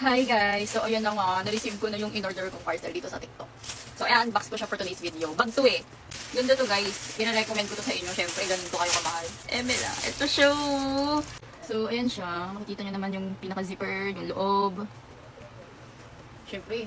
Hi guys! So ayun na nga, na-receive ko na yung in-order kong parcel dito sa TikTok. So i-unbox ko siya for today's video. Bag to eh. Ganda to guys. Pina-recommend ko to sa inyo. Syempre, ganun to kayo kamahal. Emela, ito siya. So ayan siya. Makikita nyo naman yung pinaka-zipper, yung loob. Syempre,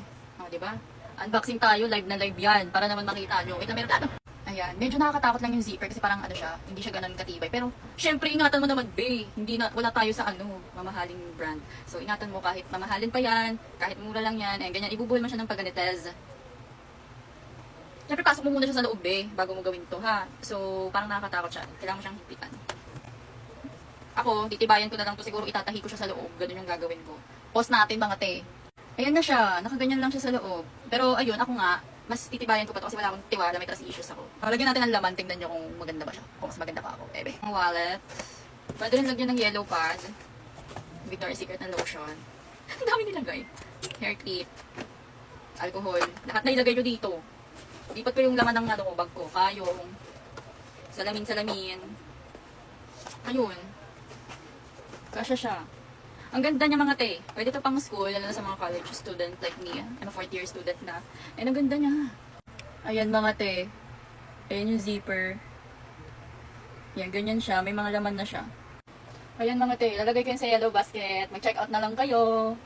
diba? Unboxing tayo, live na live yan. Para naman makita nyo. Wait na, meron ano? Ayan, medyo nakakatakot lang yung zipper kasi parang ano siya, hindi siya ganun katibay. Pero, syempre, ingatan mo naman, be. Wala tayo sa mamahaling brand. So, ingatan mo kahit mamahalin pa yan, kahit mura lang yan, ganyan, ibubuhol mo siya ng pagganitez. Syempre, pasok mo muna siya sa loob, be, bago mo gawin to, ha? So, parang nakakatakot siya. Kailangan mo siyang hipitan. Ako, titibayan ko na lang to, siguro itatahi ko siya sa loob. Ganun yung gagawin ko. Pause natin, mga te. Ayan na siya, nakaganyan lang siya sa loob. Pero, ayun, ako nga, mas titibayan ko pa to kasi wala akong tiwala, may trust issues ako. Lagyan natin ng laman, tingnan nyo kung maganda ba siya. Kung mas maganda pa ako, ebe. Ang wallet. Pwede rin lagyan ng yellow pad. Victoria's Secret na lotion. Ang dami nilagay. Hair clip. Alcohol. Lahat na ilagay nyo dito. Lipat ko yung laman ng bag ko. Kayong. Salamin. Ayun. Kasya siya. Ang ganda niya mga te. Pwede ito pang school, lalo na sa mga college student like me. I'm a 4th year student na. Ang ganda niya. Ayan mga te. Ayan yung zipper. Yan, ganyan siya. May mga laman na siya. Ayan mga te. Lalagay ko yun sa yellow basket. Mag-check out na lang kayo.